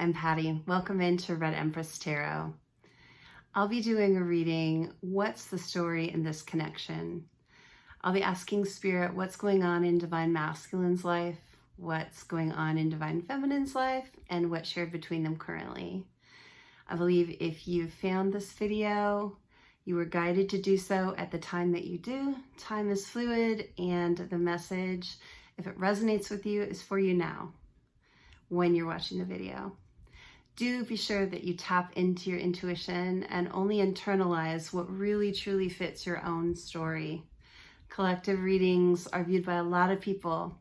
I'm Patty. Welcome into Red Empress Tarot. I'll be doing a reading, what's the story in this connection? I'll be asking Spirit what's going on in Divine Masculine's life, what's going on in Divine Feminine's life, and what's shared between them currently. I believe if you found this video, you were guided to do so at the time that you do. Time is fluid, and the message, if it resonates with you, is for you now when you're watching the video. Do be sure that you tap into your intuition and only internalize what really truly fits your own story. Collective readings are viewed by a lot of people,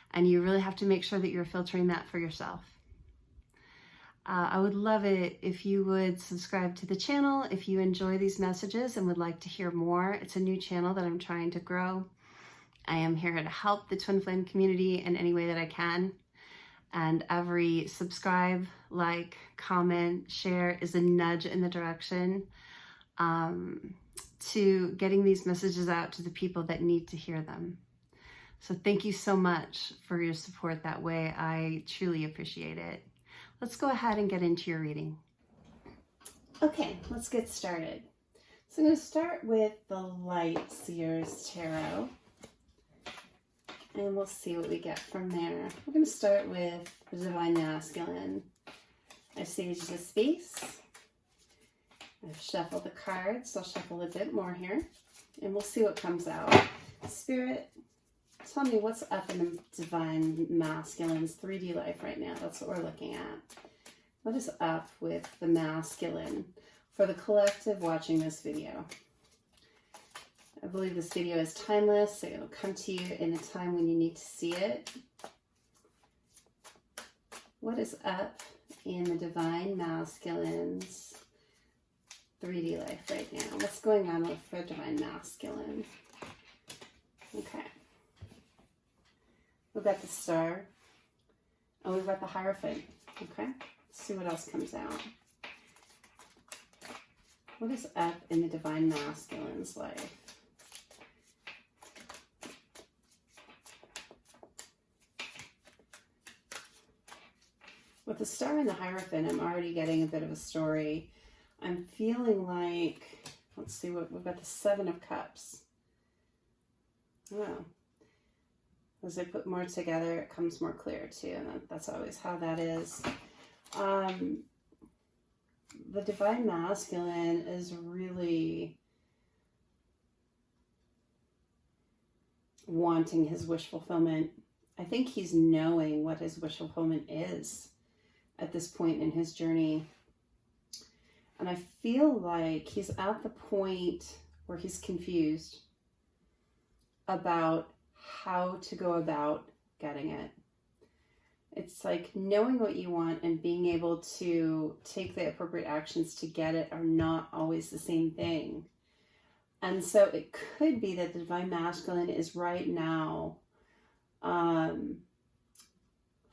and you really have to make sure that you're filtering that for yourself. I would love it if you would subscribe to the channel if you enjoy these messages and would like to hear more. It's a new channel that I'm trying to grow. I am here to help the Twin Flame community in any way that I can. And every subscribe, like, comment, share is a nudge in the direction to getting these messages out to the people that need to hear them. So thank you so much for your support that way. I truly appreciate it. Let's go ahead and get into your reading. Okay, let's get started. So I'm going to start with the Light Seers Tarot. And we'll see what we get from there. We're going to start with the Divine Masculine. I've saged the space. I've shuffled the cards. I'll shuffle a bit more here. And we'll see what comes out. Spirit, tell me what's up in the Divine Masculine's 3D life right now. That's what we're looking at. What is up with the masculine for the collective watching this video? I believe this video is timeless, so it'll come to you in a time when you need to see it. What is up in the Divine Masculine's 3D life right now? What's going on with the Divine Masculine? Okay. We've got the Star. Oh, we've got the Hierophant. Okay. Let's see what else comes out. What is up in the Divine Masculine's life? With the Star and the Hierophant, I'm already getting a bit of a story. I'm feeling like, let's see what, we've got the Seven of Cups. Oh. As I put more together, it comes more clear too, and that's always how that is. The Divine Masculine is really wanting his wish fulfillment. I think he's knowing what his wish fulfillment is at this point in his journey. And I feel like he's at the point where he's confused about how to go about getting it. It's like knowing what you want and being able to take the appropriate actions to get it are not always the same thing. And so it could be that the Divine Masculine is right now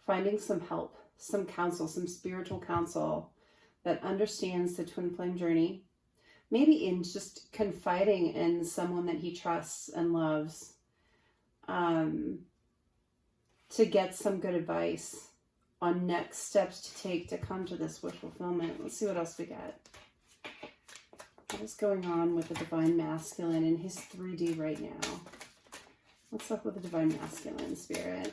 finding some help, some counsel, some spiritual counsel that understands the twin flame journey, maybe in just confiding in someone that he trusts and loves, to get some good advice on next steps to take to come to this wish fulfillment. Let's see what else we got. What is going on with the Divine Masculine in his 3D right now? What's up with the Divine Masculine, Spirit?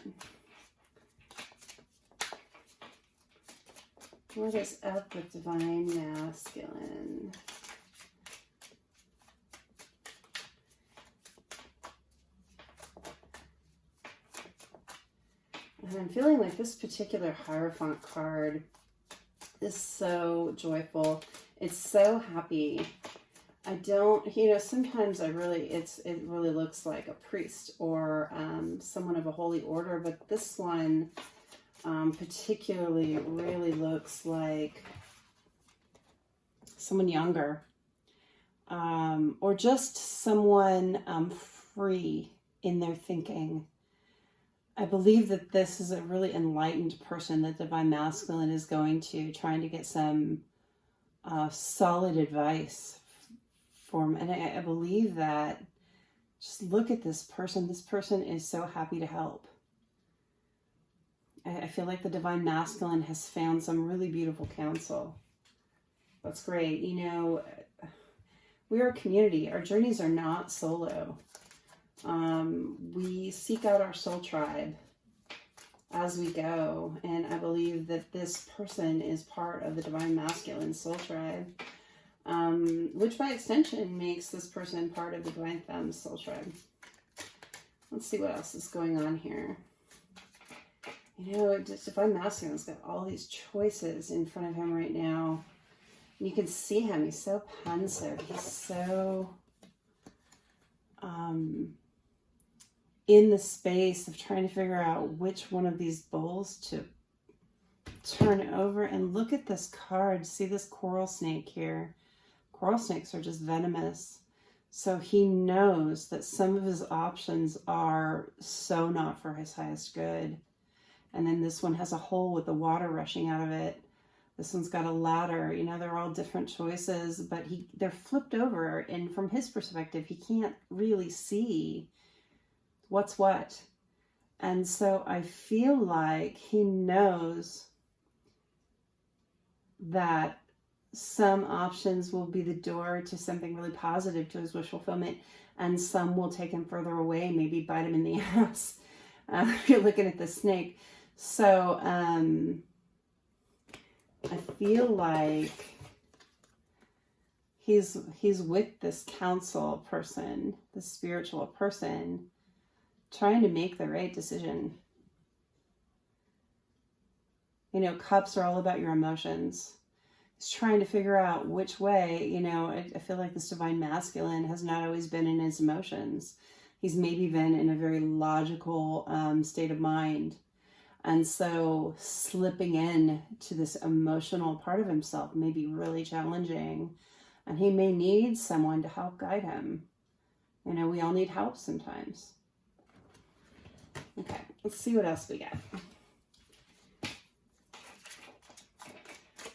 What is up with Divine Masculine? And I'm feeling like this particular Hierophant card is so joyful. It's so happy. I don't, sometimes it really looks like a priest or someone of a holy order, but this one particularly really looks like someone younger, or just someone free in their thinking. I believe that this is a really enlightened person that Divine Masculine is going to, trying to get some solid advice for him. And I believe that, just look at this person. This person is so happy to help. I feel like the Divine Masculine has found some really beautiful counsel. That's great. You know, we are a community. Our journeys are not solo. We seek out our soul tribe as we go. And I believe that this person is part of the Divine Masculine soul tribe, which by extension makes this person part of the Divine Femme soul tribe. Let's see what else is going on here. You know, Divine Masculine's got all these choices in front of him right now. And you can see him. He's so pensive. He's so in the space of trying to figure out which one of these bowls to turn over. And look at this card. See this coral snake here? Coral snakes are just venomous. So he knows that some of his options are so not for his highest good. And then this one has a hole with the water rushing out of it. This one's got a ladder. You know, they're all different choices, but they're flipped over. And from his perspective, he can't really see what's what. And so I feel like he knows that some options will be the door to something really positive, to his wish fulfillment, and some will take him further away, maybe bite him in the ass. If you're looking at the snake. So I feel like he's with this counsel person, this spiritual person, trying to make the right decision. You know, cups are all about your emotions. He's trying to figure out which way, you know, I feel like this Divine Masculine has not always been in his emotions. He's maybe been in a very logical state of mind. And so slipping in to this emotional part of himself may be really challenging. And he may need someone to help guide him. You know, we all need help sometimes. Okay, let's see what else we got.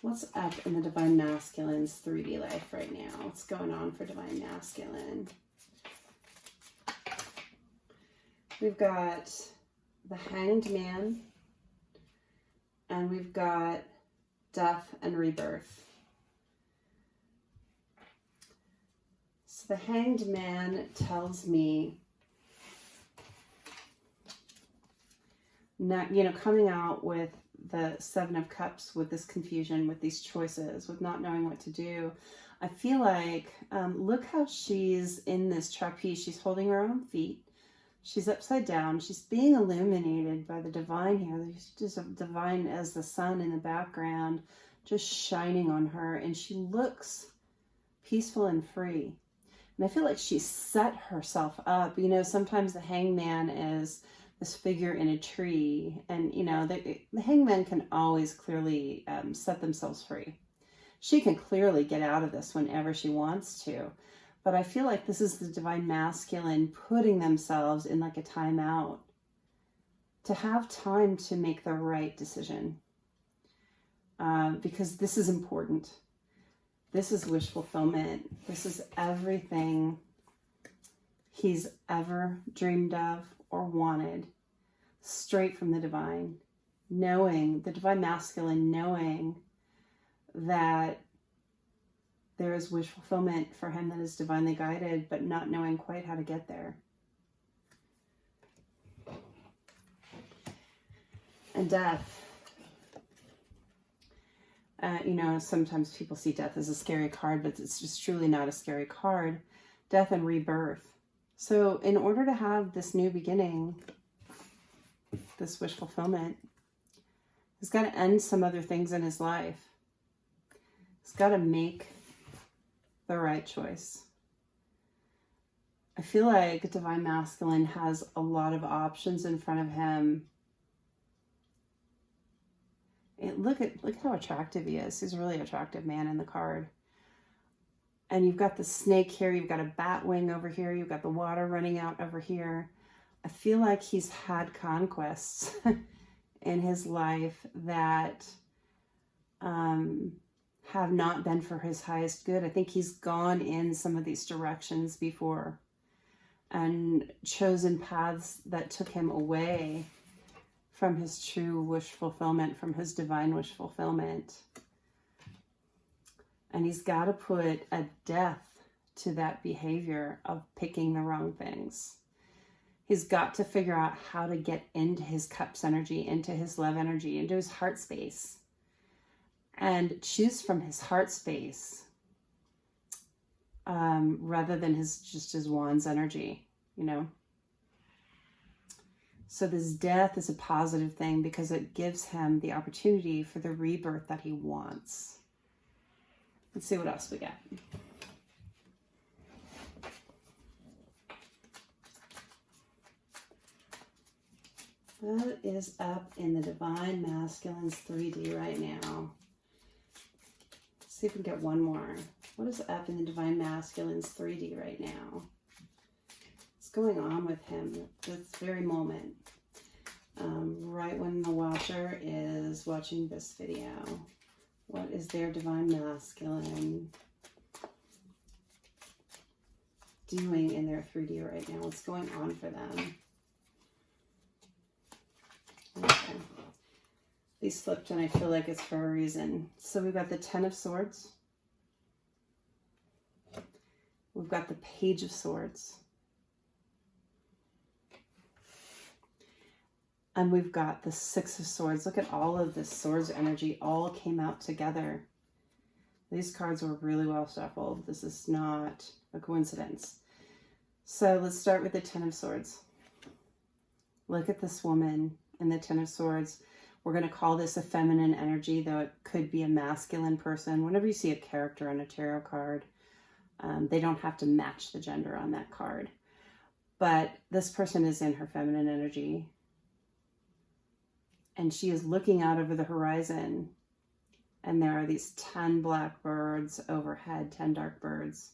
What's up in the Divine Masculine's 3D life right now? What's going on for Divine Masculine? We've got the Hanged Man, and we've got death and rebirth. So the Hanged Man tells me, not, you know, coming out with the Seven of Cups, with this confusion, with these choices, with not knowing what to do. I feel like, look how she's in this trapeze. She's holding her own feet. She's upside down. She's being illuminated by the divine here. There's just a divine as the sun in the background, just shining on her. And she looks peaceful and free. And I feel like she's set herself up. You know, sometimes the hangman is this figure in a tree. And, you know, the hangman can always clearly set themselves free. She can clearly get out of this whenever she wants to. But I feel like this is the Divine Masculine putting themselves in like a timeout to have time to make the right decision. Because this is important. This is wish fulfillment. This is everything he's ever dreamed of or wanted, straight from the divine. Knowing, the Divine Masculine knowing that there is wish fulfillment for him that is divinely guided, but not knowing quite how to get there. And death. You know, sometimes people see death as a scary card, but it's just truly not a scary card. Death and rebirth. So in order to have this new beginning, this wish fulfillment, he's got to end some other things in his life. He's got to make the right choice. I feel like Divine Masculine has a lot of options in front of him. Look how attractive he is. He's a really attractive man in the card. And you've got the snake here. You've got a bat wing over here. You've got the water running out over here. I feel like he's had conquests in his life that have not been for his highest good. I think he's gone in some of these directions before and chosen paths that took him away from his true wish fulfillment, from his divine wish fulfillment. And he's got to put a death to that behavior of picking the wrong things. He's got to figure out how to get into his cups energy, into his love energy, into his heart space, and choose from his heart space rather than just his wands energy, you know. So this death is a positive thing because it gives him the opportunity for the rebirth that he wants. Let's see what else we got. What is up in the Divine Masculines 3D right now? Let's see if we can get one more. What is up in the Divine Masculines 3D right now? What's going on with him at this very moment? Right when the watcher is watching this video. What is their Divine Masculine doing in their 3D right now? What's going on for them? Okay. These flipped and I feel like it's for a reason. So we've got the Ten of Swords. We've got the Page of Swords. And we've got the Six of Swords. Look at all of this swords energy all came out together. These cards were really well shuffled. This is not a coincidence. So let's start with the Ten of Swords. Look at this woman in the Ten of Swords. We're going to call this a feminine energy, though it could be a masculine person. Whenever you see a character on a tarot card, they don't have to match the gender on that card. But this person is in her feminine energy. And she is looking out over the horizon. And there are these 10 black birds overhead, 10 dark birds.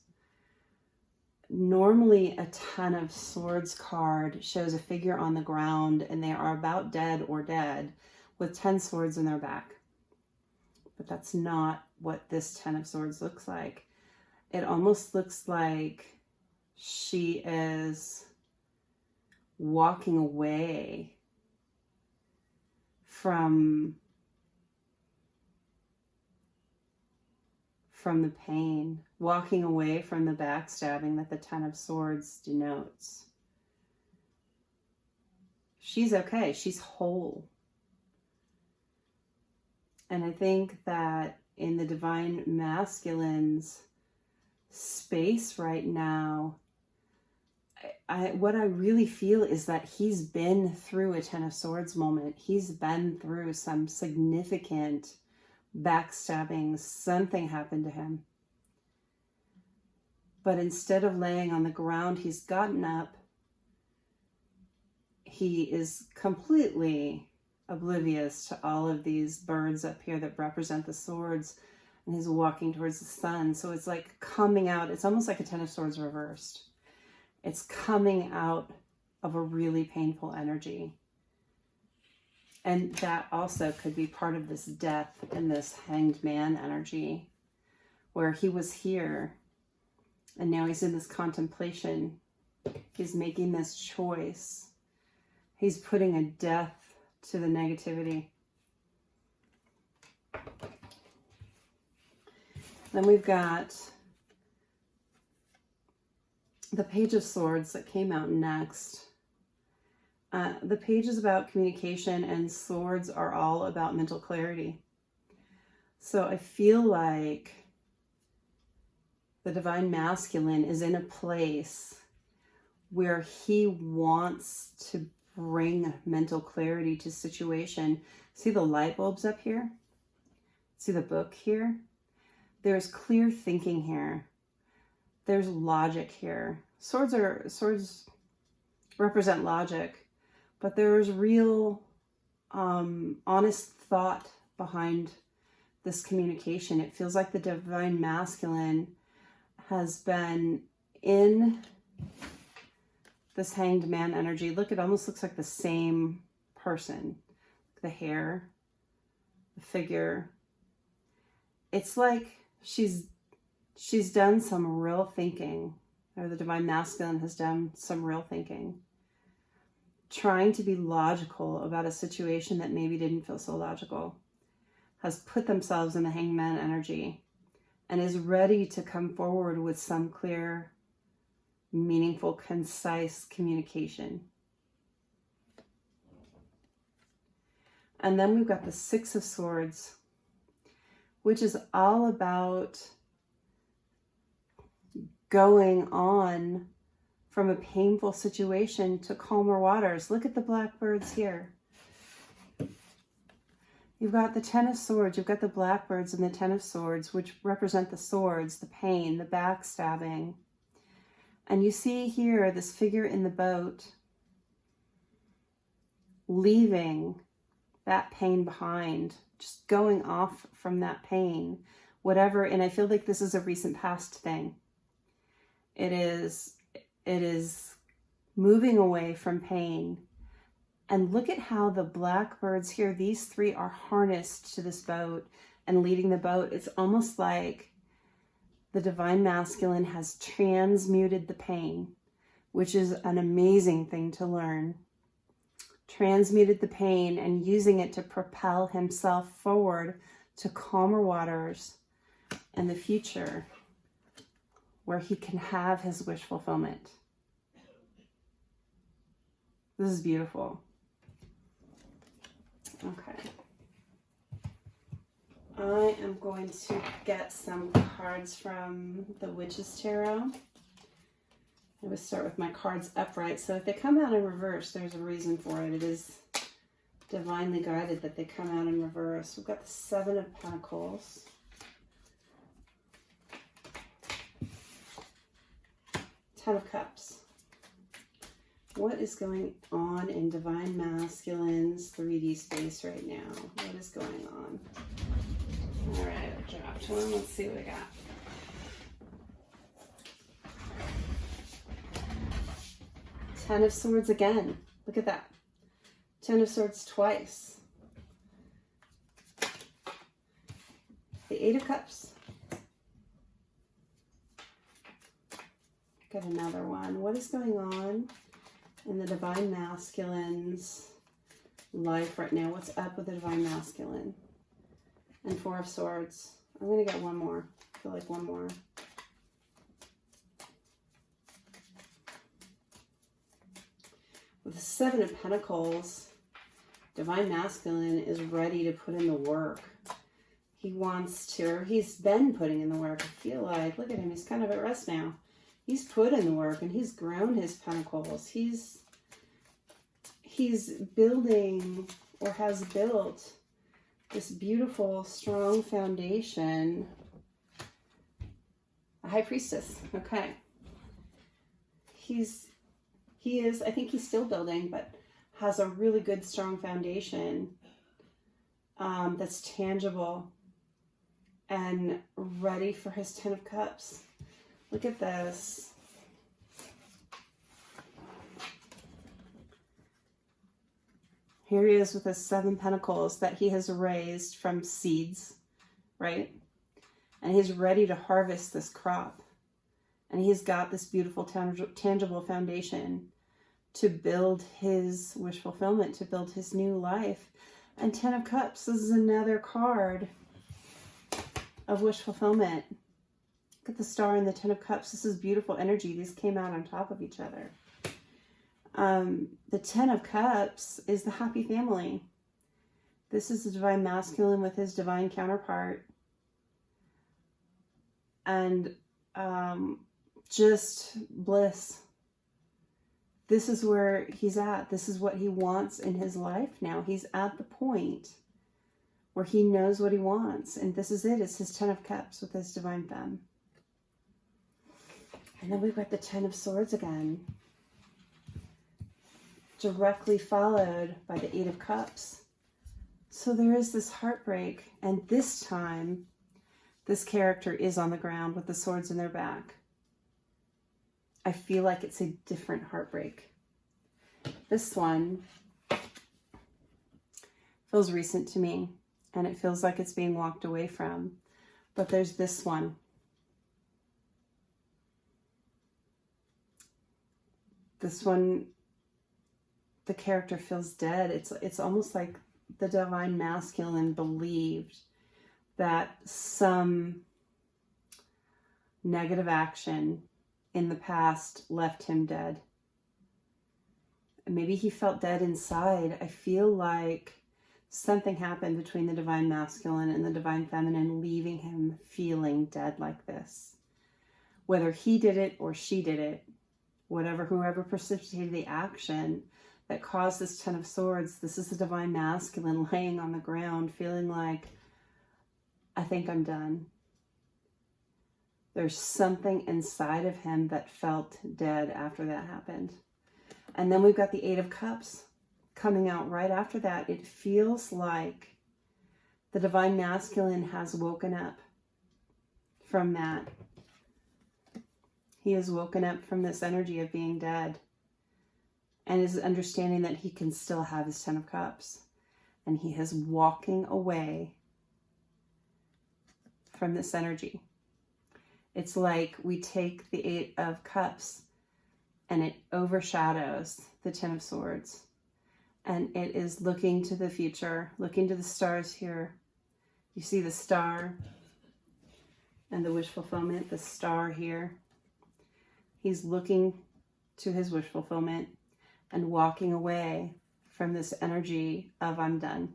Normally, a Ten of Swords card shows a figure on the ground and they are about dead or dead with 10 swords in their back. But that's not what this Ten of Swords looks like. It almost looks like she is walking away from the pain, walking away from the backstabbing that the Ten of Swords denotes. She's okay. She's whole. And I think that in the Divine Masculine's space right now, what I really feel is that he's been through a Ten of Swords moment. He's been through some significant backstabbing. Something happened to him. But instead of laying on the ground, he's gotten up. He is completely oblivious to all of these birds up here that represent the swords, and he's walking towards the sun. So it's like coming out. It's almost like a Ten of Swords reversed. It's coming out of a really painful energy. And that also could be part of this death and this Hanged Man energy, where he was here and now he's in this contemplation. He's making this choice. He's putting a death to the negativity. Then we've got the Page of Swords that came out next. The page is about communication and swords are all about mental clarity. So I feel like the Divine Masculine is in a place where he wants to bring mental clarity to situation. See the light bulbs up here? See the book here? There's clear thinking here. There's logic here. Swords represent logic, but there's real honest thought behind this communication. It feels like the Divine Masculine has been in this Hanged Man energy. Look, it almost looks like the same person. The hair, the figure. It's like she's done some real thinking, or the Divine Masculine has done some real thinking. trying to be logical about a situation that maybe didn't feel so logical, has put themselves in the hangman energy and is ready to come forward with some clear, meaningful, concise communication. And then we've got the Six of Swords, which is all about going on from a painful situation to calmer waters. Look at the blackbirds here. You've got the Ten of Swords, you've got the blackbirds and the Ten of Swords, which represent the swords, the pain, the backstabbing. And you see here this figure in the boat leaving that pain behind, just going off from that pain, whatever. And I feel like this is a recent past thing. It is moving away from pain. And look at how the blackbirds here, these three are harnessed to this boat and leading the boat. It's almost like the divine masculine has transmuted the pain, which is an amazing thing to learn. Transmuted the pain and using it to propel himself forward to calmer waters and the future where he can have his wish fulfillment. This is beautiful. Okay. I am going to get some cards from the Witch's Tarot. I would start with my cards upright. So if they come out in reverse, there's a reason for it. It is divinely guided that they come out in reverse. We've got the Seven of Pentacles. Ten of Cups. What is going on in Divine Masculine's 3D space right now? What is going on? All right, I dropped one. Let's see what I got. Ten of Swords again. Look at that. Ten of Swords twice. The Eight of Cups. Got another one. What is going on in the Divine Masculine's life right now? What's up with the Divine Masculine? And Four of Swords. I'm going to get one more. I feel like one more. With the Seven of Pentacles, Divine Masculine is ready to put in the work. He wants to, or he's been putting in the work. I feel like, look at him, he's kind of at rest now. He's put in the work and he's grown his pentacles. He's building or has built this beautiful, strong foundation. A High Priestess, okay. He is, I think he's still building, but has a really good, strong foundation that's tangible and ready for his Ten of Cups. Look at this. Here he is with his Seven Pentacles that he has raised from seeds, right? And he's ready to harvest this crop. And he's got this beautiful, tangible foundation to build his wish fulfillment, to build his new life. And Ten of Cups, this is another card of wish fulfillment. Look at the Star and the Ten of Cups. This is beautiful energy. These came out on top of each other. The Ten of Cups is the happy family. This is the Divine Masculine with his divine counterpart. And just bliss. This is where he's at. This is what he wants in his life now. He's at the point where he knows what he wants. And this is it. It's his Ten of Cups with his divine femme. And then we've got the Ten of Swords again. Directly followed by the Eight of Cups. So there is this heartbreak. And this time, this character is on the ground with the swords in their back. I feel like it's a different heartbreak. This one feels recent to me, and it feels like it's being walked away from. But there's this one. This one the character feels dead. It's almost like the divine masculine believed that some negative action in the past left him dead. And maybe he felt dead inside. I feel like something happened between the divine masculine and the divine feminine, leaving him feeling dead like this. Whether he did it or she did it, whoever precipitated the action that caused this Ten of Swords, this is the divine masculine laying on the ground feeling like, I think I'm done. There's something inside of him that felt dead after that happened. And then we've got the Eight of Cups coming out right after that. It feels like the divine masculine has woken up from that. He has woken up from this energy of being dead and is understanding that he can still have his Ten of Cups. And he is walking away from this energy. It's like we take the Eight of Cups and it overshadows the Ten of Swords. And it is looking to the future, looking to the stars here. You see the star and the wish fulfillment, the star here. He's looking to his wish fulfillment and walking away from this energy of I'm done.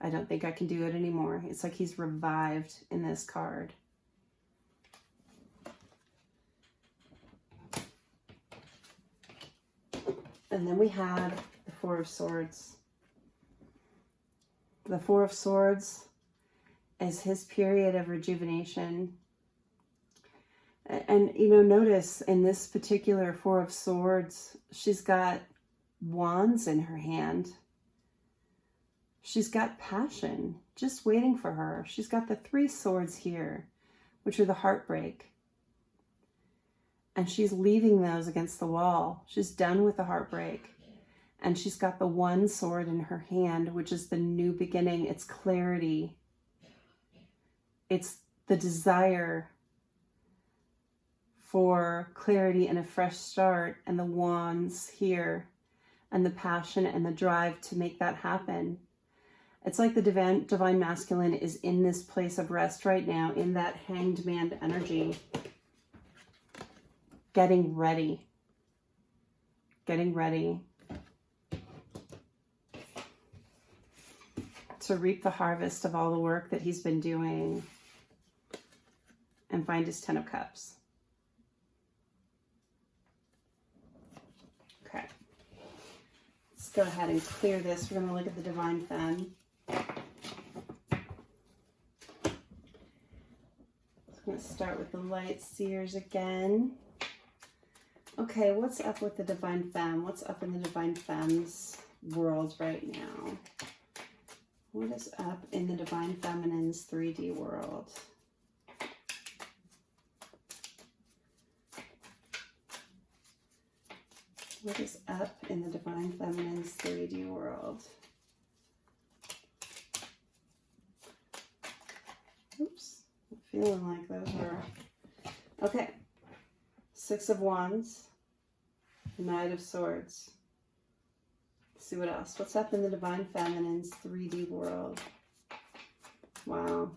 I don't think I can do it anymore. It's like he's revived in this card. And then we have the Four of Swords. The Four of Swords is his period of rejuvenation. And, you know, notice in this particular Four of Swords, she's got wands in her hand. She's got passion just waiting for her. She's got the Three Swords here, which are the heartbreak. And she's leaving those against the wall. She's done with the heartbreak. And she's got the one sword in her hand, which is the new beginning. It's clarity. It's the desire for clarity and a fresh start. And the wands here. And the passion and the drive to make that happen. It's like the divine masculine is in this place of rest right now, in that hanged man energy. Getting ready. Getting ready to reap the harvest of all the work that he's been doing and find his Ten of Cups. Okay. Let's go ahead and clear this. We're going to look at the Divine Femme. I'm going to start with the Light Seers again. Okay, what's up with the Divine Femme? What's up in the Divine Femme's world right now? What is up in the Divine Feminine's 3D world? What is up in the Divine Feminine's 3D world? Oops, I'm feeling like those were... Okay. Six of Wands, Knight of Swords. Let's see what else. What's up in the Divine Feminine's 3D world? Wow.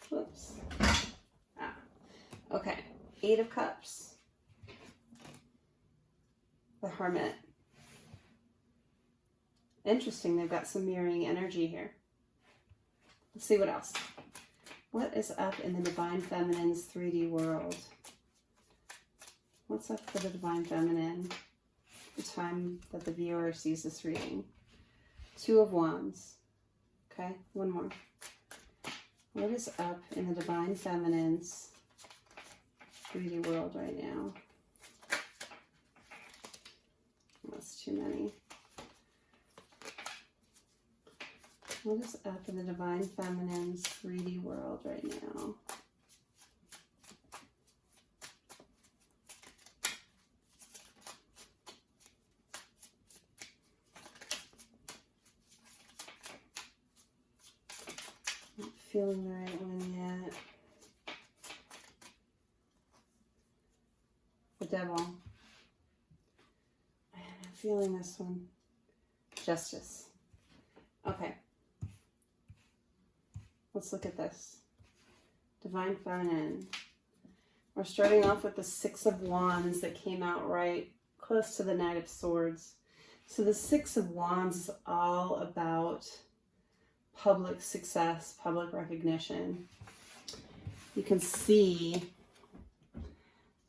Whoops. Ah. Okay. Eight of Cups. The Hermit. Interesting. They've got some mirroring energy here. Let's see what else. What is up in the Divine Feminine's 3D world? What's up for the Divine Feminine? The time that the viewer sees this reading. Two of Wands. Okay, one more. What is up in the Divine Feminine's 3D world right now? That's too many. What is up in the Divine Feminine's 3D world right now? Not feeling the right one yet. the Devil. I'm feeling this one. Justice. Okay. Let's look at this. Divine Feminine. We're starting off with the Six of Wands that came out right close to the Knight of Swords. So the Six of Wands is all about public success, public recognition. You can see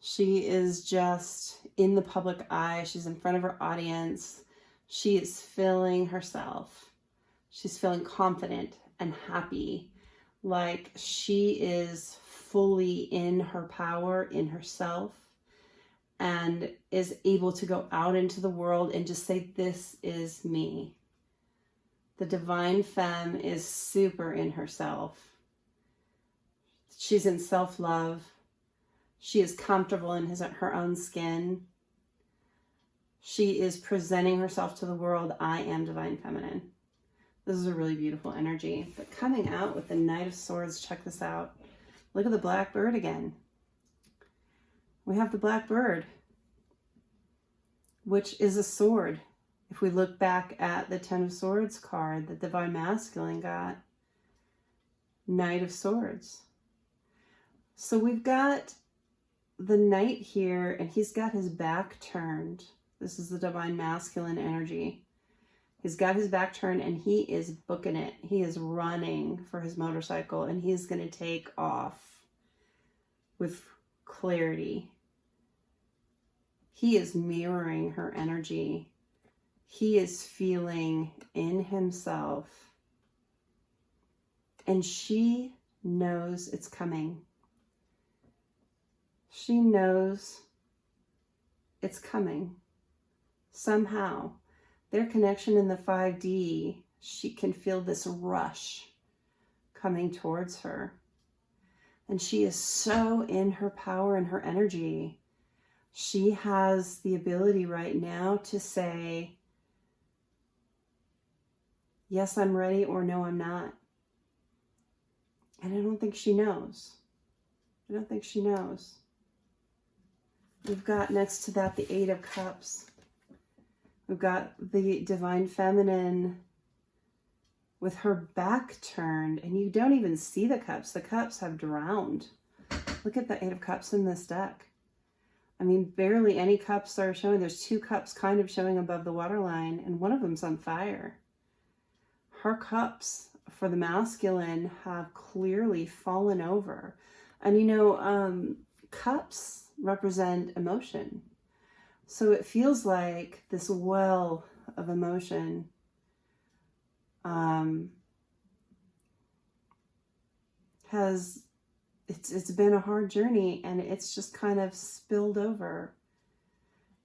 she is just in the public eye. She's in front of her audience. She is feeling herself. She's feeling confident and happy, like she is fully in her power, in herself, and is able to go out into the world and just say, this is me. The Divine Femme is super in herself. She's in self-love. She is comfortable in her own skin. She is presenting herself to the world. I am Divine Feminine. This is a really beautiful energy. But coming out with the Knight of Swords, check this out. Look at the black bird again. We have the black bird, which is a sword. If we look back at the Ten of Swords card that Divine Masculine got, Knight of Swords. So we've got the Knight here, and he's got his back turned. This is the Divine Masculine energy. He's got his back turned and he is booking it. He is running for his motorcycle and he's going to take off with clarity. He is mirroring her energy. He is feeling in himself. And she knows it's coming. She knows it's coming. Somehow, their connection in the 5D, she can feel this rush coming towards her. And she is so in her power and her energy. She has the ability right now to say, yes, I'm ready, or no, I'm not. And I don't think she knows. I don't think she knows. We've got next to that the Eight of Cups. We've got the Divine Feminine with her back turned, and you don't even see the cups. The cups have drowned. Look at the Eight of Cups in this deck. I mean, barely any cups are showing. There's two cups kind of showing above the waterline, and one of them's on fire. Her cups for the masculine have clearly fallen over. And you know, cups represent emotion. So it feels like this well of emotion it's been a hard journey, and it's just kind of spilled over.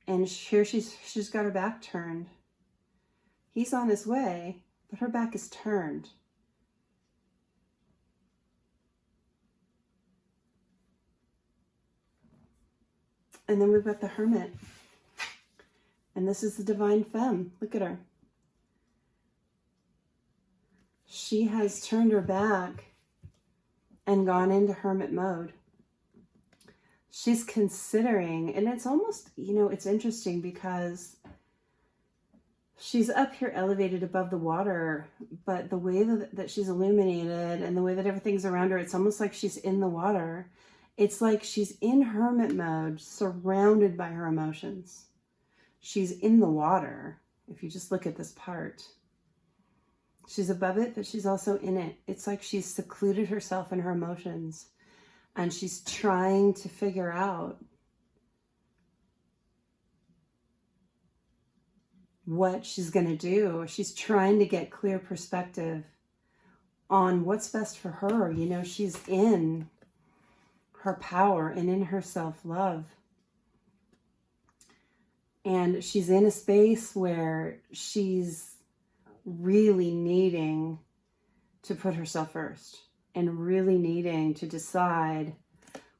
And here she's got her back turned. He's on his way, but her back is turned. And then we've got the Hermit. And this is the Divine Femme. Look at her. She has turned her back and gone into hermit mode. She's considering, and it's almost, you know, it's interesting because she's up here elevated above the water, but the way that she's illuminated and the way that everything's around her, it's almost like she's in the water. It's like she's in hermit mode, surrounded by her emotions. She's in the water. If you just look at this part, she's above it, but she's also in it. It's like she's secluded herself in her emotions, and she's trying to figure out what she's going to do. She's trying to get clear perspective on what's best for her. You know, she's in her power and in her self-love. And she's in a space where she's really needing to put herself first and really needing to decide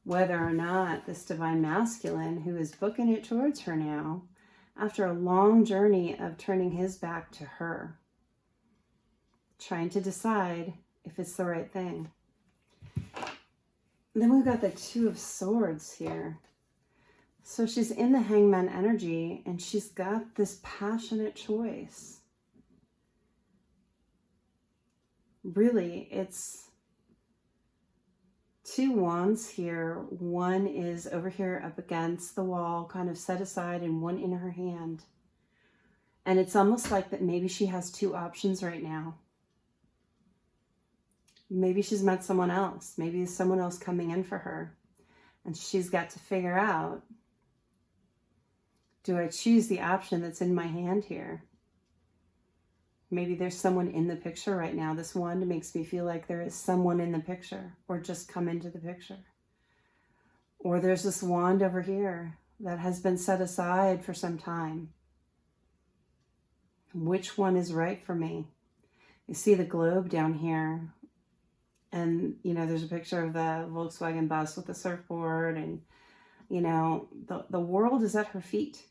whether or not this Divine Masculine, who is booking it towards her now, after a long journey of turning his back to her, trying to decide if it's the right thing. And then we've got the Two of Swords here. So she's in the Hangman energy, and she's got this passionate choice. Really, it's 2 wands here. One is over here up against the wall, kind of set aside, and one in her hand. And it's almost like that maybe she has 2 options right now. Maybe she's met someone else. Maybe there's someone else coming in for her. And she's got to figure out, do I choose the option that's in my hand here? Maybe there's someone in the picture right now. This wand makes me feel like there is someone in the picture, or just come into the picture. Or there's this wand over here that has been set aside for some time. Which one is right for me? You see the globe down here, and there's a picture of the Volkswagen bus with the surfboard, and the world is at her feet.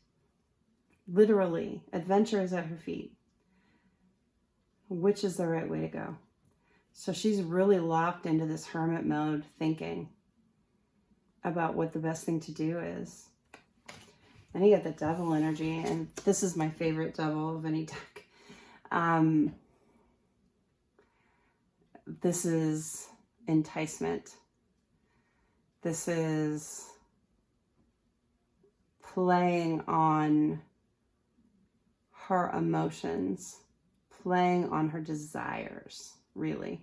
Literally, adventure is at her feet. Which is the right way to go? So she's really locked into this hermit mode, thinking about what the best thing to do is. And you get the devil energy, and this is my favorite devil of any deck. This is enticement. This is playing on her emotions, playing on her desires, really.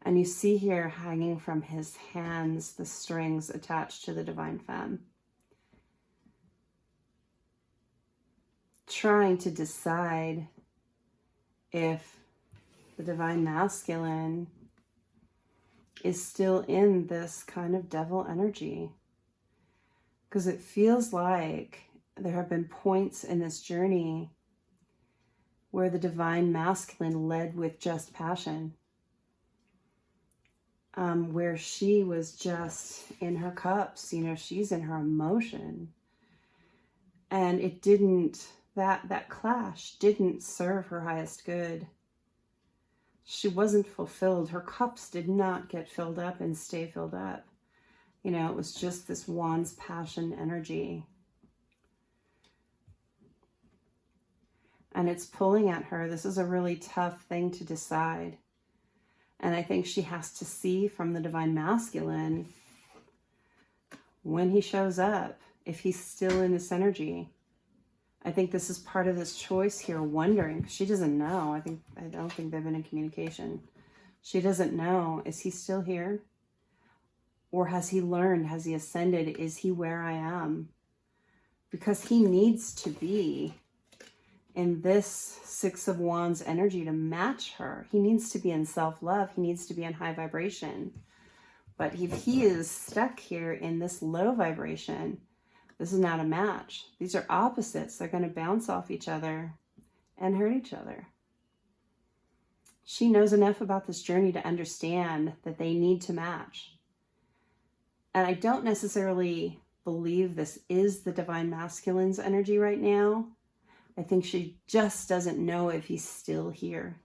And you see here, hanging from his hands, the strings attached to the Divine Femme. Trying to decide if the Divine Masculine is still in this kind of devil energy. Because it feels like there have been points in this journey where the Divine Masculine led with just passion. Where she was just in her cups, she's in her emotion. And it didn't, that clash didn't serve her highest good. She wasn't fulfilled. Her cups did not get filled up and stay filled up. It was just this wand's passion energy. And it's pulling at her. This is a really tough thing to decide. And I think she has to see from the Divine Masculine, when he shows up, if he's still in this energy. I think this is part of this choice here, wondering. She doesn't know. I don't think they've been in communication. She doesn't know. Is he still here? Or has he learned? Has he ascended? Is he where I am? Because he needs to be in this 6 of Wands energy to match her. He needs to be in self-love. He needs to be in high vibration. But if he is stuck here in this low vibration, this is not a match. These are opposites. They're going to bounce off each other and hurt each other. She knows enough about this journey to understand that they need to match. And I don't necessarily believe this is the Divine Masculine's energy right now. I think she just doesn't know if he's still here.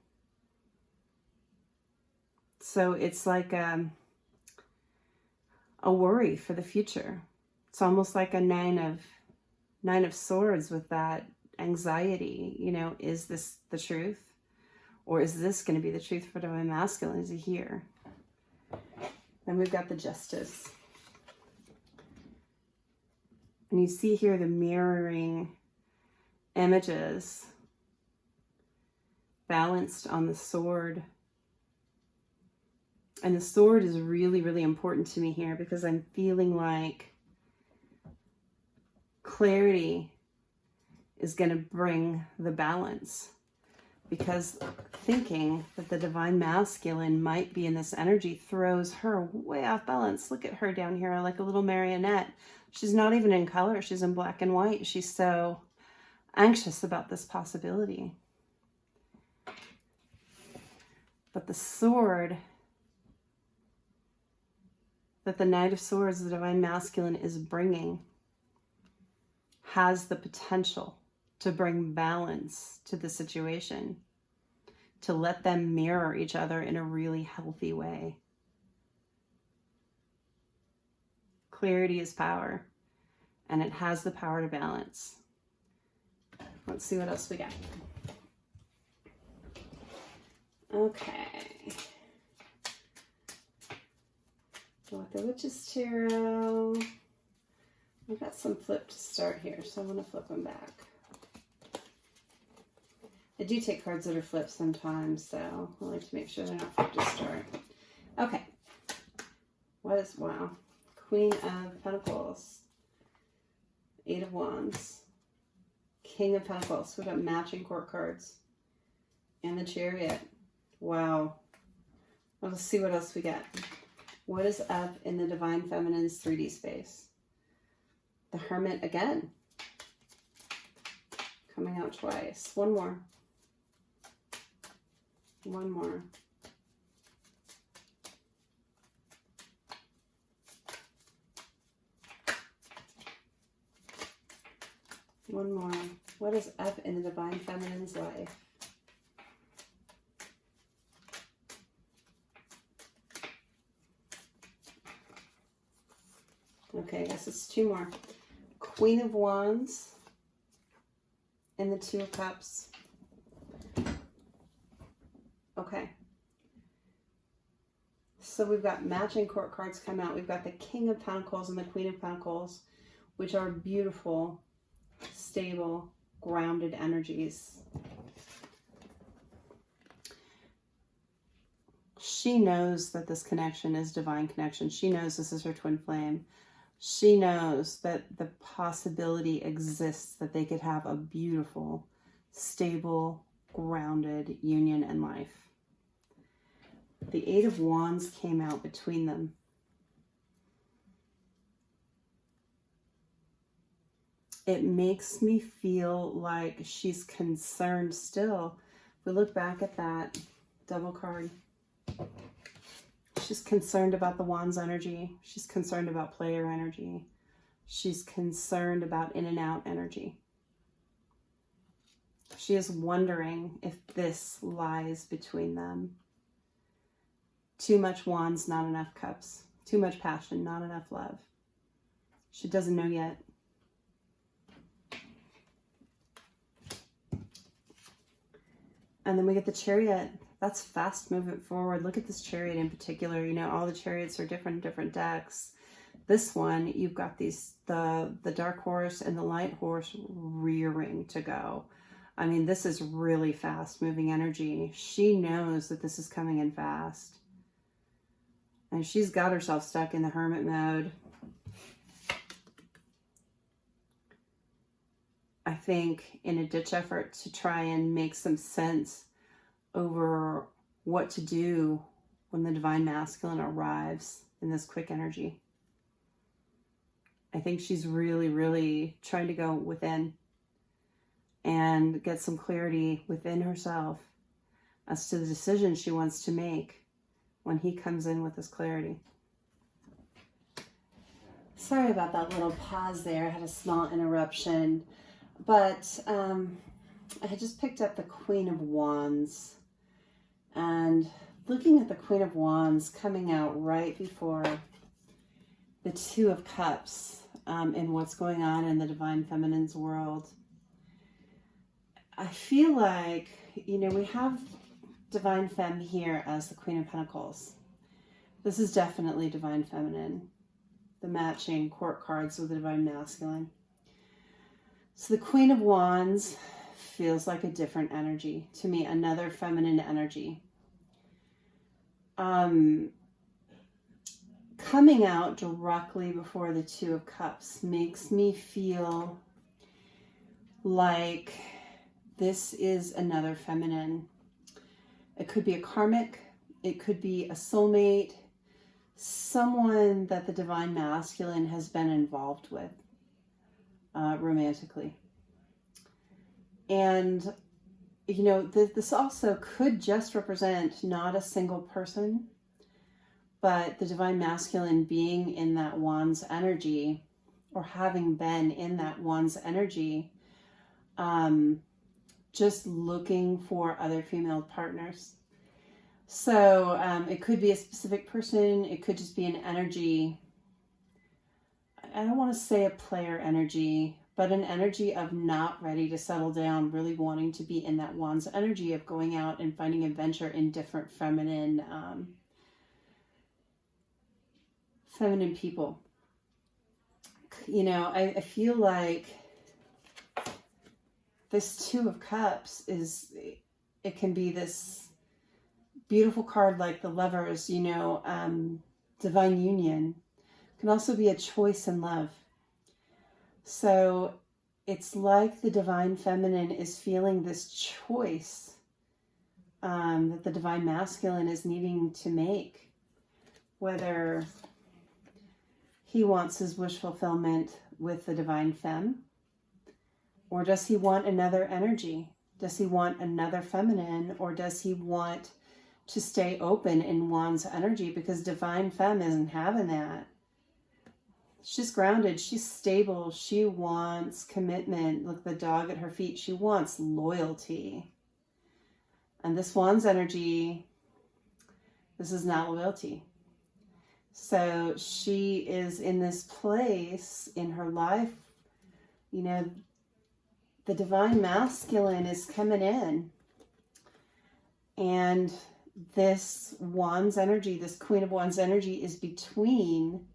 So it's like a worry for the future. It's almost like a nine of swords with that anxiety. Is this the truth? Or is this going to be the truth for Divine Masculine? Is he here? Then we've got the Justice. And you see here the mirroring images balanced on the sword. And the sword is really, really important to me here, because I'm feeling like clarity is going to bring the balance. Because thinking that the Divine Masculine might be in this energy throws her way off balance. Look at her down here like a little marionette. She's not even in color. She's in black and white. She's so anxious about this possibility. But the sword that the Knight of Swords, the Divine Masculine, is bringing has the potential to bring balance to the situation, to let them mirror each other in a really healthy way. Clarity is power. and it has the power to balance. Let's see what else we got. Okay. Got the Witch's Tarot. I've got some flip to start here, so I'm going to flip them back. I do take cards that are flipped sometimes, so I like to make sure they're not flipped to start. Okay. Wow. Queen of Pentacles. 8 of Wands. King of Pentacles. We've got matching court cards. And the Chariot. Wow. Well, let's see what else we get. What is up in the Divine Feminine's 3D space? The Hermit again. Coming out twice. One more. One more. One more. What is up in the Divine Feminine's life? Okay, I guess it's 2 more. Queen of Wands and the 2 of Cups. Okay. So we've got matching court cards come out. We've got the King of Pentacles and the Queen of Pentacles, which are beautiful, stable, grounded energies. She knows that this connection is divine connection. She knows this is her twin flame. She knows that the possibility exists that they could have a beautiful, stable, grounded union in life. The 8 of Wands came out between them. It makes me feel like she's concerned still. If we look back at that double card, she's concerned about the Wands energy. She's concerned about player energy. She's concerned about in and out energy. She is wondering if this lies between them. Too much Wands, not enough Cups. Too much passion, not enough love. She doesn't know yet. And then we get the Chariot. That's fast movement forward. Look at this Chariot in particular. You know, all the Chariots are different decks. This one, you've got these, the Dark Horse and the Light Horse rearing to go. I mean, this is really fast moving energy. She knows that this is coming in fast. And she's got herself stuck in the Hermit mode. I think in a ditch effort to try and make some sense over what to do when the Divine Masculine arrives in this quick energy. I think she's really, really trying to go within and get some clarity within herself as to the decision she wants to make when he comes in with this clarity. Sorry about that little pause there. I had a small interruption. But I had just picked up the Queen of Wands. And looking at the Queen of Wands coming out right before the 2 of Cups and what's going on in the Divine Feminine's world, I feel like, you know, we have Divine Femme here as the Queen of Pentacles. This is definitely Divine Feminine. The matching court cards with the Divine Masculine. So the Queen of Wands feels like a different energy to me, another feminine energy. Coming out directly before the 2 of Cups makes me feel like this is another feminine. It could be a karmic, it could be a soulmate, someone that the Divine Masculine has been involved with romantically. And, you know, this also could just represent not a single person, but the Divine Masculine being in that Wands energy, or having been in that Wands energy, just looking for other female partners. So it could be a specific person. It could just be an energy. I don't want to say a player energy, but an energy of not ready to settle down, really wanting to be in that Wands energy of going out and finding adventure in different feminine people. You know, I feel like this Two of Cups it can be this beautiful card like the Lovers, you know, divine union. It can also be a choice in love. So it's like the divine feminine is feeling this choice that the divine masculine is needing to make, whether he wants his wish fulfillment with the divine femme, or does he want another energy? Does he want another feminine, or does he want to stay open in Wands energy? Because divine femme isn't having that. She's grounded, she's stable, she wants commitment. Look, the dog at her feet, she wants loyalty. And this Wands energy, this is not loyalty. So she is in this place in her life, you know, the divine masculine is coming in. And this Wands energy, this Queen of Wands energy is between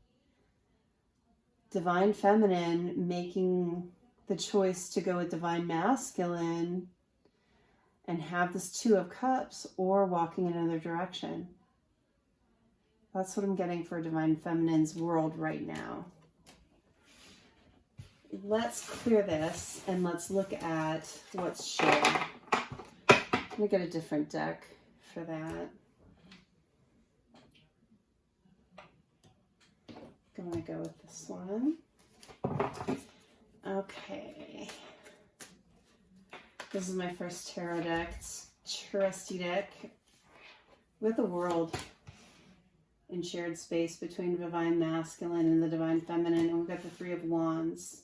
divine feminine making the choice to go with divine masculine and have this Two of Cups, or walking in another direction. That's what I'm getting for divine feminine's world right now. Let's clear this and let's look at what's shared. I'm going to get a different deck for that. I'm going to go with this one. Okay. This is my first tarot deck. It's a trusty deck. With the World in shared space between the divine masculine and the divine feminine. And we've got the Three of Wands.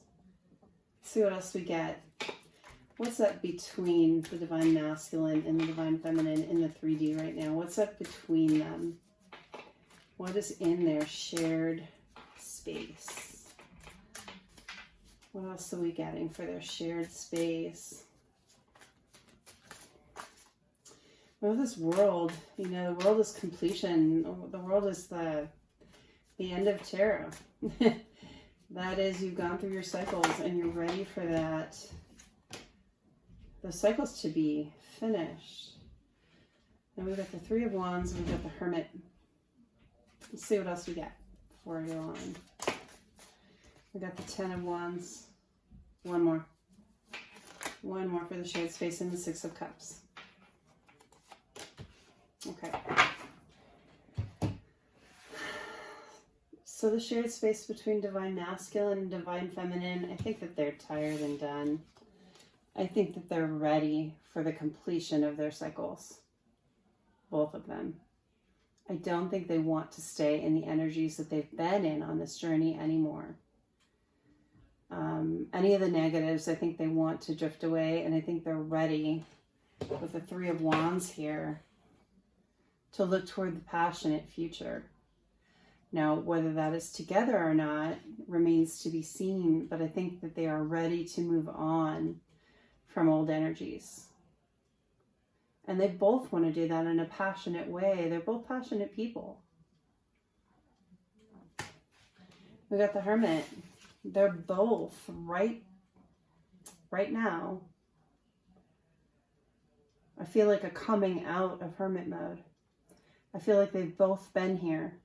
Let's see what else we get. What's up between the divine masculine and the divine feminine in the 3D right now? What's up between them? What is in their shared space? What else are we getting for their shared space? Well, this World, you know, the world is completion. The world is the end of tarot. That is, you've gone through your cycles and you're ready for that. The cycles to be finished. And we've got the Three of Wands and we've got the Hermit. Let's see what else we get before I go on. We got the Ten of Wands. One more. One more for the shared space and the Six of Cups. Okay. So the shared space between divine masculine and divine feminine, I think that they're tired and done. I think that they're ready for the completion of their cycles. Both of them. I don't think they want to stay in the energies that they've been in on this journey anymore. Any of the negatives, I think they want to drift away, and I think they're ready with the Three of Wands here to look toward the passionate future. Now, whether that is together or not remains to be seen, but I think that they are ready to move on from old energies. And they both want to do that in a passionate way. They're both passionate people. We got the Hermit. They're both right now. I feel like a coming out of Hermit mode. I feel like they've both been here.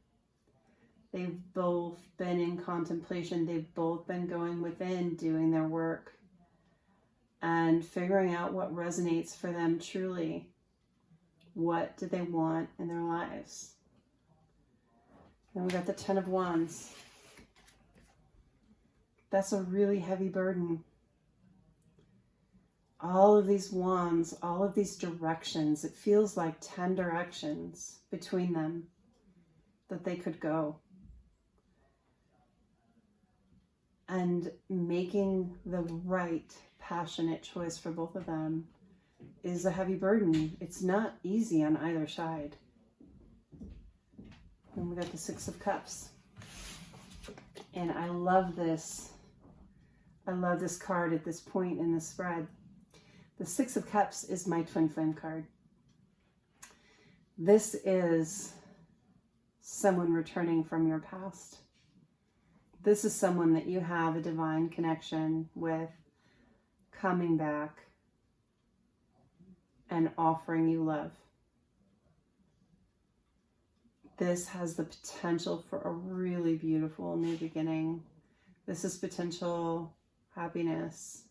They've both been in contemplation. They've both been going within, doing their work and figuring out what resonates for them truly. What do they want in their lives? Then we got the Ten of Wands. That's a really heavy burden. All of these wands, all of these directions, it feels like 10 directions between them that they could go. And making the right passionate choice for both of them is a heavy burden. It's not easy on either side. And we got the Six of Cups. And I love this. I love this card at this point in the spread. The Six of Cups is my twin flame card. This is someone returning from your past. This is someone that you have a divine connection with, coming back and offering you love. This has the potential for a really beautiful new beginning. This is potential happiness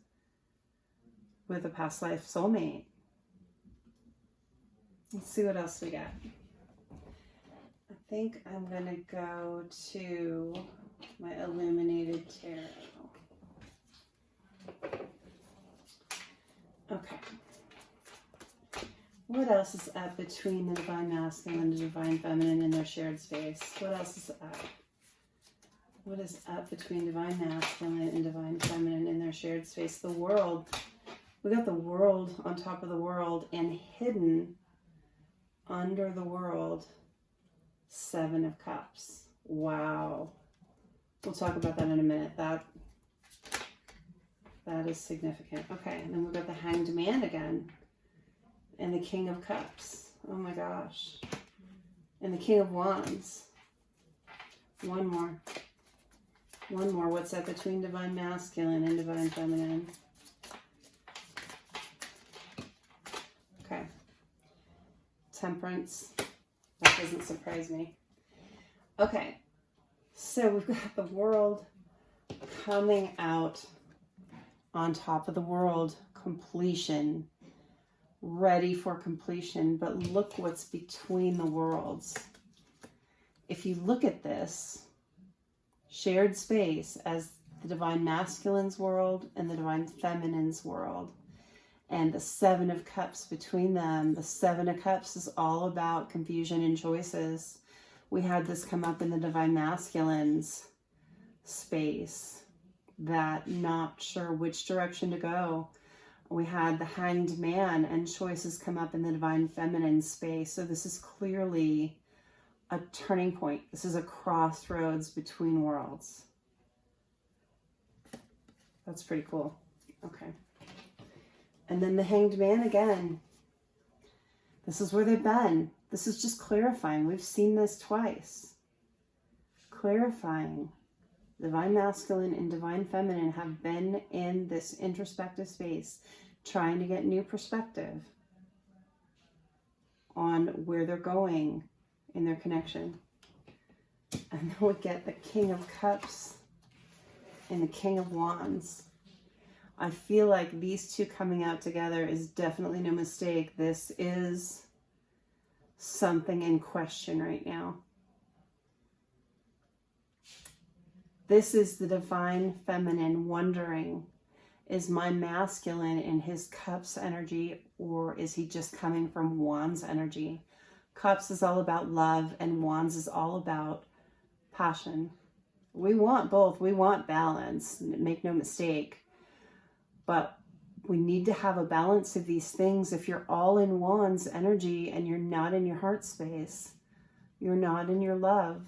with a past life soulmate. Let's see what else we got. I think I'm going to go to my Illuminated Tarot. Okay. What else is up between the Divine Masculine and the Divine Feminine in their shared space? What else is up? What is up between Divine Masculine and Divine Feminine in their shared space? The World. We got the World on top of the World, and hidden under the World, Seven of Cups. Wow. We'll talk about that in a minute. That is significant. Okay, and then we've got the Hanged Man again. And the King of Cups. Oh my gosh. And the King of Wands. One more. One more. What's up between Divine Masculine and Divine Feminine? Okay. Temperance. That doesn't surprise me. Okay. So we've got the World coming out on top of the World. Completion. Ready for completion, but look what's between the worlds. If you look at this shared space as the Divine Masculine's world and the Divine Feminine's world, and the Seven of Cups between them, the Seven of Cups is all about confusion and choices. We had this come up in the Divine Masculine's space, that not sure which direction to go. We had the Hanged Man and choices come up in the Divine Feminine space. So this is clearly a turning point. This is a crossroads between worlds. That's pretty cool. Okay. And then the Hanged Man again. This is where they've been. This is just clarifying. We've seen this twice. Clarifying. Divine Masculine and Divine Feminine have been in this introspective space, trying to get new perspective on where they're going in their connection. And then we get the King of Cups and the King of Wands. I feel like these two coming out together is definitely no mistake. This is something in question right now. This is the Divine Feminine wondering, is my masculine in his Cups energy, or is he just coming from Wands energy? Cups is all about love, and Wands is all about passion. We want both. We want balance, make no mistake. But we need to have a balance of these things. If you're all in Wands energy and you're not in your heart space, you're not in your love,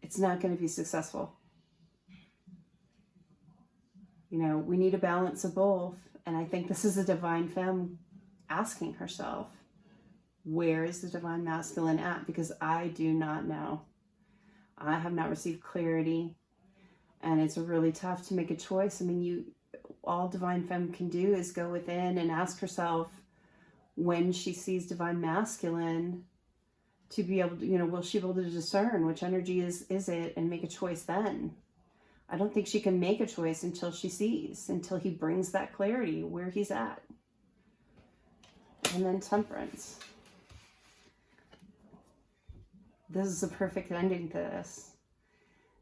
it's not going to be successful. You know, we need a balance of both. And I think this is a Divine Femme asking herself, where is the Divine Masculine at? Because I do not know. I have not received clarity. And it's really tough to make a choice. I mean, all Divine Femme can do is go within and ask herself, when she sees Divine Masculine, to be able to, will she be able to discern which energy is it and make a choice then? I don't think she can make a choice until she sees, until he brings that clarity where he's at. And then Temperance. This is a perfect ending to this.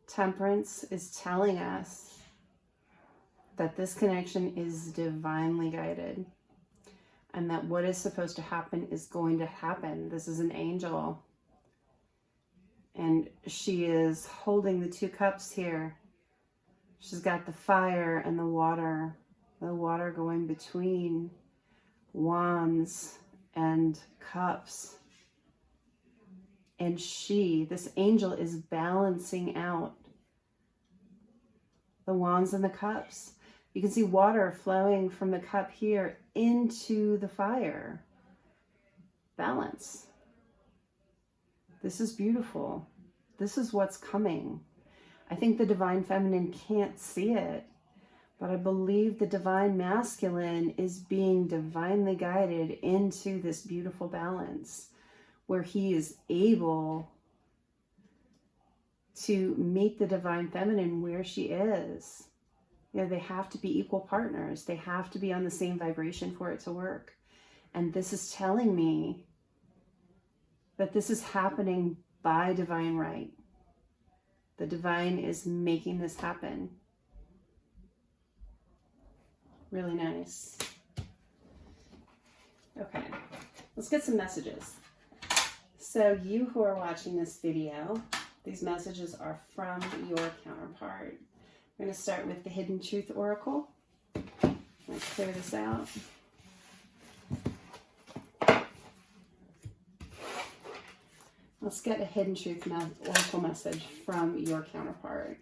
Temperance is telling us that this connection is divinely guided, and that what is supposed to happen is going to happen. This is an angel. And she is holding the two cups here. She's got the fire and the water going between Wands and Cups. And this angel is balancing out the wands and the cups. You can see water flowing from the cup here into the fire. Balance. This is beautiful. This is what's coming. I think the divine feminine can't see it, but I believe the divine masculine is being divinely guided into this beautiful balance where he is able to meet the divine feminine where she is. You know, they have to be equal partners. They have to be on the same vibration for it to work. And this is telling me that this is happening by divine right. The divine is making this happen. Really nice. Okay, let's get some messages. So you who are watching this video, these messages are from your counterpart. We're going to start with the Hidden Truth Oracle. Let's clear this out. Let's get a Hidden Truth Oracle message from your counterpart.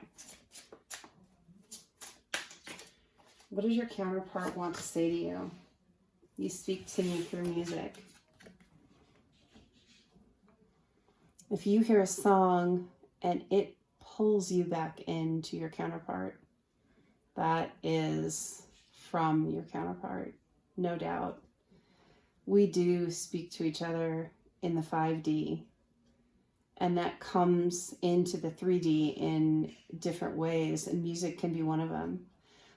What does your counterpart want to say to you? You speak to me through music. If you hear a song and it pulls you back into your counterpart, that is from your counterpart, no doubt. We do speak to each other in the 5D, and that comes into the 3D in different ways, and music can be one of them.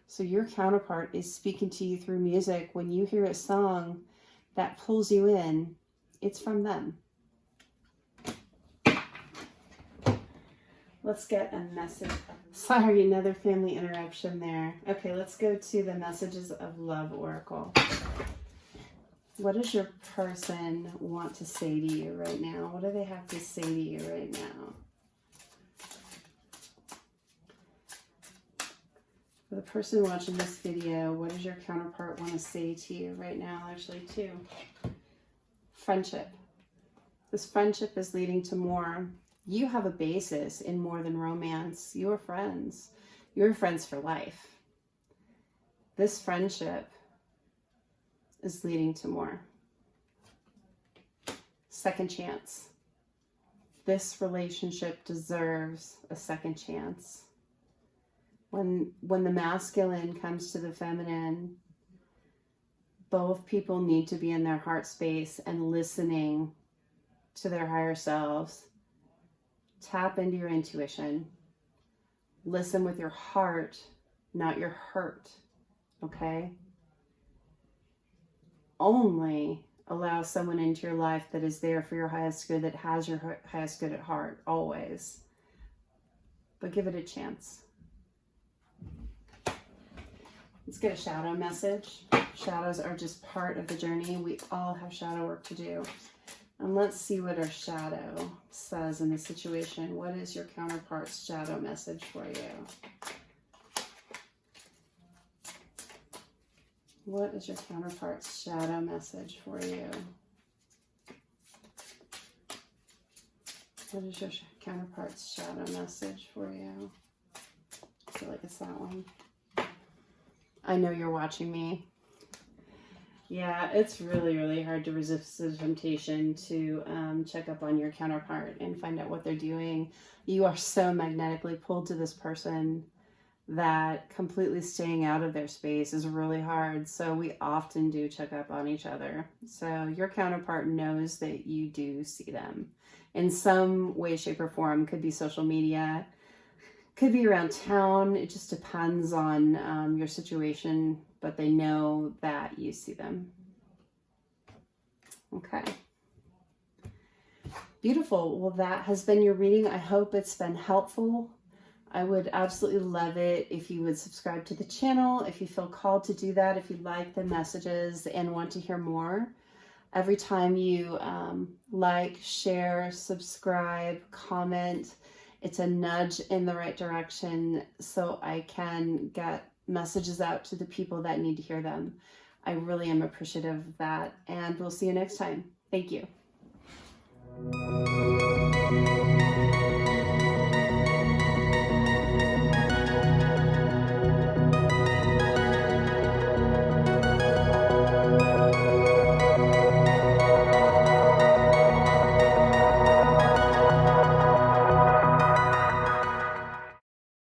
So your counterpart is speaking to you through music. When you hear a song that pulls you in, it's from them. Let's get a message. Sorry, another family interruption there. Okay, let's go to the Messages of Love Oracle. What does your person want to say to you right now? What do they have to say to you right now? For the person watching this video, what does your counterpart want to say to you right now? Actually, two. Friendship. This friendship is leading to more. You have a basis in more than romance. You are friends. You're friends for life. This friendship is leading to more. Second chance. This relationship deserves a second chance. When the masculine comes to the feminine, both people need to be in their heart space and listening to their higher selves. Tap into your intuition. Listen with your heart, not your hurt, okay? Only allow someone into your life that is there for your highest good, that has your highest good at heart, always. But give it a chance. Let's get a shadow message. Shadows are just part of the journey. We all have shadow work to do. And let's see what our shadow says in this situation. What is your counterpart's shadow message for you? What is your counterpart's shadow message for you? What is your counterpart's shadow message for you? I feel like it's that one. I know you're watching me. Yeah, it's really, really hard to resist the temptation to check up on your counterpart and find out what they're doing. You are so magnetically pulled to this person that completely staying out of their space is really hard. So we often do check up on each other. So your counterpart knows that you do see them in some way, shape, or form. Could be social media, could be around town. It just depends on your situation, but they know that you see them. Okay. Beautiful. Well, that has been your reading. I hope it's been helpful. I would absolutely love it if you would subscribe to the channel, if you feel called to do that, if you like the messages and want to hear more. Every time you like, share, subscribe, comment, it's a nudge in the right direction so I can get messages out to the people that need to hear them. I really am appreciative of that, and we'll see you next time. Thank you.